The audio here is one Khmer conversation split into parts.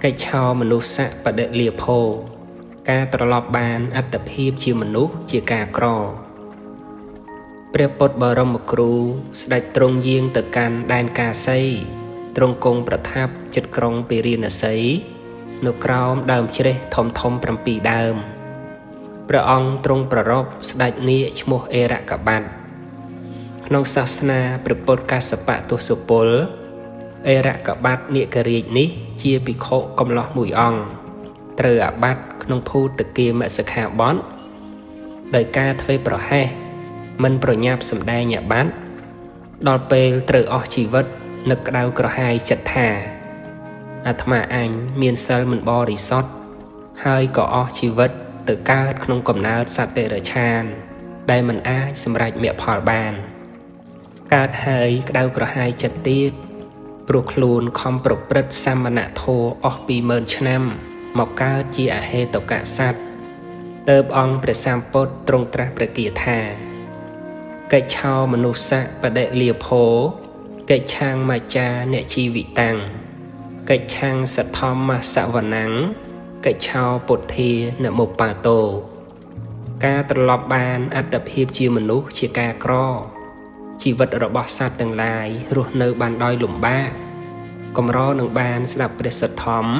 កិច្ចឆោមនុស្សៈបដិលាភោការត្រឡប់បានអត្តភាពជាមនុស្សជាការក្រព្រះពុទ្ធបរមគ្រូស្ដេចទ្រង់យាងទៅកាន់ដែនកាសីទ្រង់គង់ប្រថាប់ជិតក្រុងពារាណសីនៅក្រោមដើមជ្រេះធំ7ដើមព្រះអង្គទ្រង់ប្ររពស្ដេចនាគឈ្មោះអេរកប័តក្នុងសាសនាព្រះពុទ្ធកស្សបៈទសពលអេរកប័តនាគរាជនេះជាភិក្ខុកំឡោះមួយអង្គត្រូវអាបត្តិក្នុងភូតគាមសិក្ខាបទដោយការធ្វើប្រហែសមិនប្រញាប់សម្ដែងអាបត្តិដល់ពេលត្រូវអស់ជីវិតនឹកក្តៅក្រហាយចិត្តថាអាត្មាអញមានសិលមិនបរិសុទ្ធហើយក៏អស់ជីវិតទៅកើតក្នុងកំណើតសត្វតិរច្ឆានដែលមិនអាចសម្រេចមគ្គផលបានកើតហើយក្តៅក្រហាយចិត្តទៀតព្រោះខ្លួនខំប្រព្រឹត្តសាមណធម៌អស់20000ឆ្នាំមកកើតជាអហេតុកសត្វទើបអង្គព្រះសម្ពុទ្ធទ្រង់ត្រាស់ព្រះគាថាកិច្ចឆោមនុស្សៈបដិលាភោកិច្ឆាំងមាចាអ្នកជីវិតាំងកិច្ឆាំងសទ្ធម្មសវណੰកិច្ឆោពុទ្ធានមោបាទោការត្រឡប់បានអត្តភាពជាមនុស្សជាការក្រជីវិតរបស់សត្វទាំងឡាយរស់នៅបានដោយលំបាកកម្រនឹងបានស្ដាប់ព្រះសទ្ធម្ម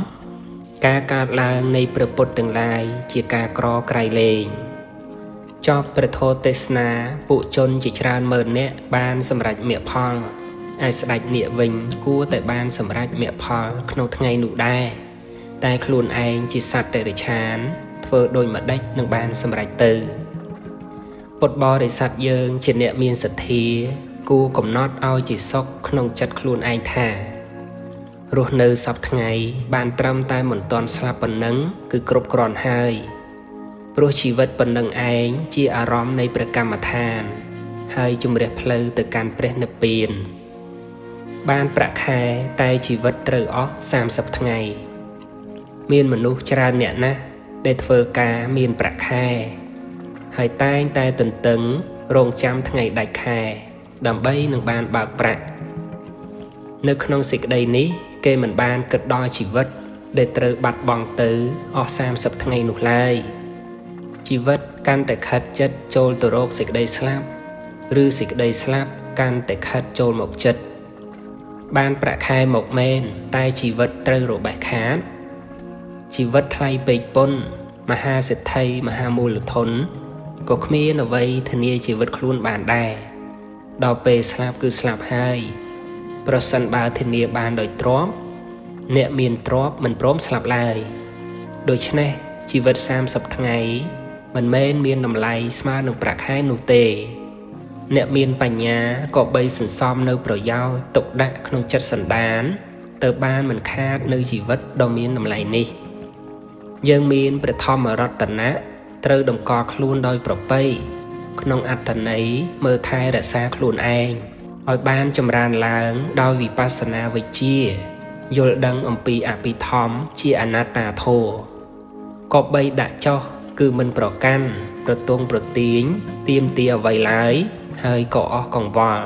ការកើតឡើងនៃព្រះពុទ្ធទាំងឡាយជាការក្រក្រៃលែងចប់ព្រះធម៌ទេសនាពួកជនជាច្រើនម៉ឺននាក់បានសម្រេចមគ្គផលឯស្ដេចនាគវិញគួរតែបានសម្រេចមគ្គផលក្នុងថ្ងៃនោះដែរតែខ្លួនឯងជាសត្វតិរច្ឆានធ្វើដូចម្ដេចនឹងបានសម្រេចទៅពុទ្ធបរិស័ទយើងជាអ្នកមានសទ្ធាគួរកំណត់ឲ្យជាសុខក្នុងចិត្តខ្លួនឯងថារស់នៅសពថ្ងៃបានត្រឹមតែមិនទាន់ស្លាប់ប៉ុណ្ណឹងគឺគ្រប់គ្រាន់ហើយព្រោះជីវិតប៉ុណ្ណឹងឯងជាអារម្មណ៍នៃព្រះកម្មដ្ឋានហើយជំរះផ្លូវទៅកាន់ព្រះនិព្វានបានប្រាក់ខែតែជីវិតត្រូវអស់30ថ្ងៃមានមនុស្សច្រើនអ្នកណាស់ដែលធ្វើការមានប្រាក់ខែហើយតែងតែទន្ទឹងរងចាំថ្ងៃដាច់ខែដើម្បីនឹងបានបើកប្រាក់នៅក្នុងសេចក្តីនេះគេមិនបានគិតដល់ជីវិតដែលត្រូវបាត់បង់ទៅអស់30ថ្ងៃនោះឡើយជីវិតកាន់តែខិតចិត្តចូលទៅរកសេចក្តីស្លាប់ឬសេចក្តីស្លាប់កាន់តែខិតចូលមកចិត្តបានប្រាក់ខែមកមែនតែជីវិតត្រូវរបេះខាតជីវិតថ្លៃពេកពុនមហាសេដ្ឋីមហាមូលធនក៏គ្មានអ្វីធានាជីវិតខ្លួនបានដែរដល់ពេលស្លាប់គឺស្លាប់ហើយប្រសិនបើធានាបានដោយទ្រព្យអ្នកមានទ្រព្យមិនព្រមស្លាប់ឡើយដូច្នេះជីវិត30ថ្ងៃមិនមែនមានតម្លៃស្មើនឹងប្រាក់ខែនោះទេអ្នកមានបញ្ញាក៏បីសន្សំនៅប្រយោជន៍ទុកដាក់ក្នុងចិត្តសន្តានទៅបានមិនខាតនៅជីវិតដ៏មានតម្លៃនេះយើងមានព្រះធម្មរតនៈត្រូវតម្កល់ខ្លួនដោយប្រពៃក្នុងអត្ថន័យមើលថែរក្សាខ្លួនឯងឲ្យបានចម្រើនឡើងដោយវិបស្សនាវិជ្ជាយល់ដឹងអំពីអភិធម្មជាអនត្តាធម៌ក៏បីដាក់ចោះគឺមិនប្រកាន់ប្រទងប្រទាញទាមទារអ្វីឡើយហើយក៏អស់កង្វល់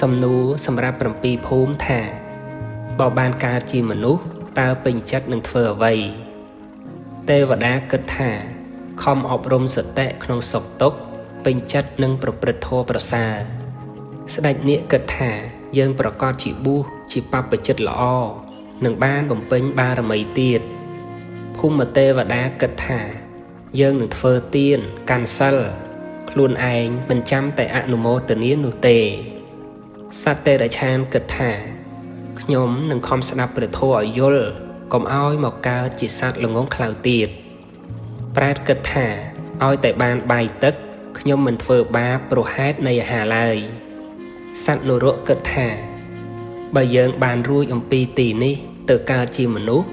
សំណួរសម្រាប់7ភូមិថាបើបានកើតជាមនុស្សតើពេញចិត្តនឹងធ្វើអ្វីទេវតាគិតថាខំអប់រំសតិក្នុងសុខទុក្ខពេញចិត្តនឹងប្រព្រឹត្តធម៌ប្រសើរស្ដេចនាគគិតថាយើងប្រកាសជាបុស្សជាបព្វជិតល្អនឹងបានបំពេញបារមីទៀតភូមិទេវតាគិតថាយើងនឹងធ្វើទានកាន់សិលខ្លួនឯងមិនចាំតែអនុមោទនានោះទេសត្វតិរច្ឆានគិតថាខ្ញុំនឹងខំស្ដាប់ព្រះធម៌ឲ្យយល់កុំឲ្យមកកើតជាសត្វល្ងងខ្លៅទៀតប្រែតគិតថាឲ្យតែបានបាយទឹកខ្ញុំមិនធ្វើបាបព្រោះហេតុនៃអាហារឡើយសត្វនរកគិតថាបើយើងបានរួចអំពីទីនេះទៅកើតជាមនុស្ស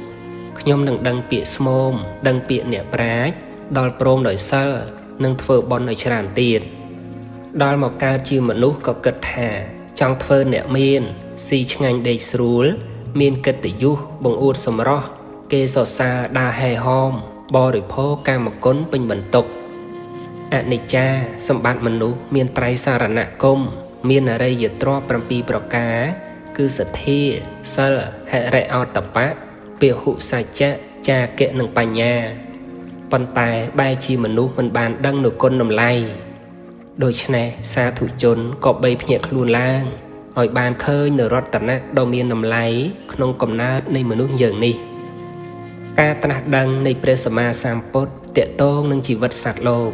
ខ្ញុំនឹងដឹងពាក្យស្មោមដឹងពាក្យអ្នកប្រាជ្ញដល់ព្រមដោយសិលនឹងធ្វើបុណ្យឲ្យច្រើនទៀតដល់មកកើតជាមនុស្សក៏គិតថាចង់ធ្វើអ្នកមានស៊ីឆ្ងាញ់ដេកស្រួលមានកិត្តិយសបង្អួតសម្រស់គេសរសើរដើរហែហោមបរិភោគកាមគុណពេញបន្ទុកអនិច្ចាសម្បត្តិមនុស្សមានត្រៃសារណគមមានអរិយទ្រព្យ7ប្រការគឺសទ្ធាសិលហិរិអោតបៈ ពាហុសច្ចៈចាគៈនិងបញ្ញាប៉ុន្តែបែរជាមនុស្សមិនបានដឹងនូវគុណតម្លៃដូច្នេះសាធុជនក៏បីភ្ញាក់ខ្លួនឡើងឲ្យបានឃើញនូវរតនៈដ៏មានតម្លៃក្នុងកំណើតនៃមនុស្សយើងនេះការត្រាស់ដឹងនៃព្រះសម្មាសម្ពុទ្ធតាក់ទងនឹងជីវិតសត្វលោក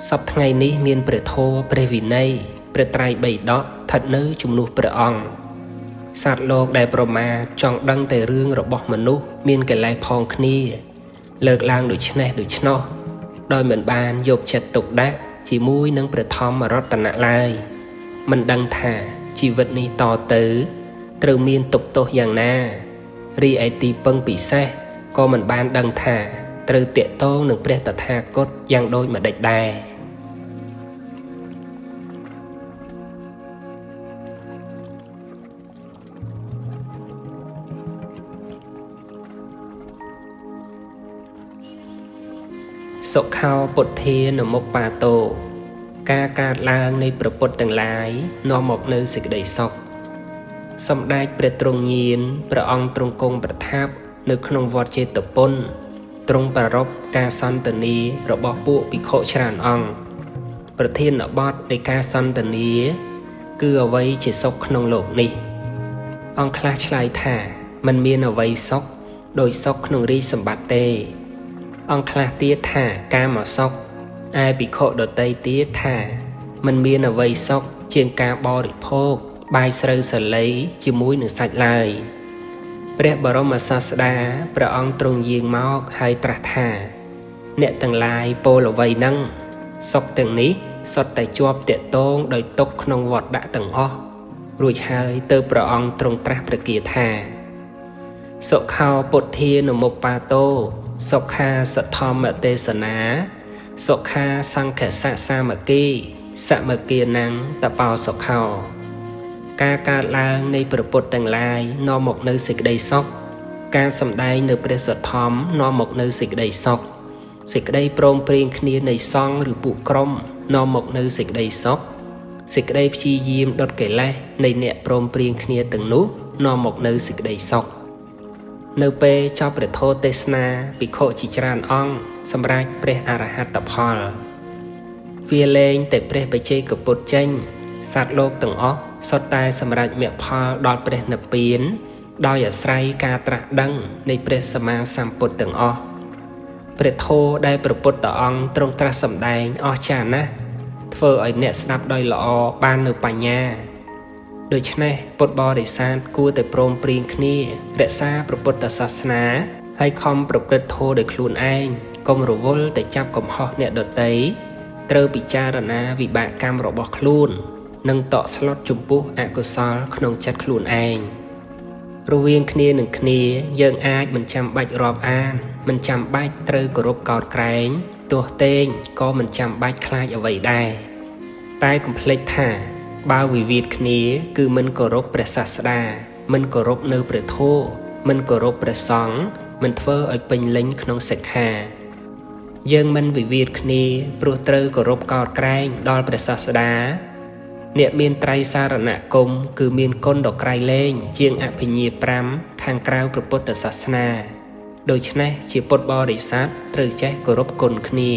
សពថ្ងៃនេះមានព្រះធម៌ព្រះវិន័យព្រះត្រៃបិដកស្ថិតនៅជំនួសព្រះអង្គសត្វលោកដែលប្រមាទចង់ដឹងតែរឿងរបស់មនុស្សមានកិលេសផងគ្នាលើកឡើងដូចនេះដូច្នោះដោយមិនបានយកចិត្តទុកដាក់ជាមួយនឹងព្រះធម្មរតនៈឡើយមិនដឹងថាជីវិតនេះតទៅត្រូវមានទុក្ខទោសយ៉ាងណារីឯទីពឹងពិសេសក៏មិនបានដឹងថាត្រូវតាក់ទងនឹងព្រះតថាគតយ៉ាងដូចម្ដេចដែរសុខោពុទ្ធានមុបបាតោការកើតឡើងនៃព្រះពុទ្ធទាំងឡាយនាំមកនៅសេចក្តីសុខសម្ដេចព្រះទ្រង់ញៀនព្រះអង្គទ្រង់គង់ប្រថាប់នៅក្នុងវត្តចេតពុនទ្រង់ប្រារព្ធការសន្ទនារបស់ពួកភិក្ខុច្រើនអង្គប្រធានបទនៃការសន្ទនាគឺអ្វីជាសុខក្នុងលោកនេះអង្គខ្លះឆ្លើយថាមិនមានអ្វីសុខដោយសុខក្នុងរាជសម្បត្តិទេអង្គខ្លះទៀតថាកាមសុខឯភិក្ខុដទៃទៀតថាមិនមានអ្វីសុខជាងការបរិភោគបាយស្រូវសាលីជាមួយនឹងសាច់ឡើយព្រះបរមសាស្តាព្រះអង្គទ្រង់យាងមកហើយត្រាស់ថាអ្នកទាំងឡាយពោលអ្វីនឹងសុខទាំងនេះសុទ្ធតែជាប់តាក់ទងដោយទុកក្នុងវត្តដាក់ទាំងអស់រួចហើយទៅព្រះអង្គទ្រង់ត្រាស់ប្រគាថាសុខោពុទ្ធានមុបបាតោសុខាសទ្ធម្មទេសនាសុខាសង្ឃសៈសាមគ្គីសមគ្គីណੰតបោសុខោការកើតឡើងនៃព្រះពុទ្ធទាំងឡាយនាំមកនៅសេចក្តីសុខការសម្ដែងនៅព្រះសទ្ធម្មនាំមកនៅសេចក្តីសុខសេចក្តីព្រមព្រៀងគ្នានៃសង្ឃឬពួកក្រុមនាំមកនៅសេចក្តីសុខសេចក្តីព្យាយាមដុតកិលេសនៃអ្នកព្រមព្រៀងគ្នាទាំងនោះនាំមកនៅសេចក្តីសុខនៅពេលចប់ព្រះធម៌ទេសនាភិក្ខុជាច្រើនអង្គសម្រាប់ព្រះអរហត្តផលវាលែងតែព្រះបច្ចេកពុទ្ធចេញសត្វលោកទាំងអស់សុទ្ធតែសម្រេចមគ្គផលដល់ព្រះនិព្វានដោយអាស្រ័យការត្រាស់ដឹងនៃព្រះសម្មាសម្ពុទ្ធទាំងអស់ព្រះធម៌ដែលព្រះពុទ្ធអង្គទ្រង់ត្រាស់សម្ដែងអស្ចារ្យណាស់ធ្វើឲ្យអ្នកស្ដាប់ដោយល្អបាននូវបញ្ញាដូច្នេះពុទ្ធបរិស័ទគួរតែព្រមព្រៀងគ្នារក្សាព្រះពុទ្ធសាសនាហើយខំប្រព្រឹត្តធម៌ដោយខ្លួនឯងកុំរវល់តែចាប់កំហុសអ្នកដទៃត្រូវពិចារណាវិបាកកម្មរបស់ខ្លួននិងតក់ស្លុតចំពោះអកុសលក្នុងចិត្តខ្លួនឯងរវាងគ្នានឹងគ្នាយើងអាចមិនចាំបាច់រាប់អានមិនចាំបាច់ត្រូវគោរពកោតក្រែងទោះតេងក៏មិនចាំបាច់ខ្លាចអ្វីដែរតែកុំភ្លេចថាបើវិវាទគ្នាគឺមិនគោរពព្រះសាស្តាមិនគោរពនៅព្រះធម៌មិនគោរពព្រះសង្ឃមិនធ្វើឲ្យពេញលេញក្នុងសិក្ខាយើងមិនវិវាទគ្នាព្រោះត្រូវគោរពកោតក្រែងដល់ព្រះសាស្តាអ្នកមានត្រៃសារណគមគឺមានគុណដ៏ក្រៃលែងជាងអភិញ្ញា5ខាងក្រៅព្រះពុទ្ធសាសនាដូច្នេះជាពុទ្ធបរិស័ទត្រូវចេះគោរពគុណគ្នា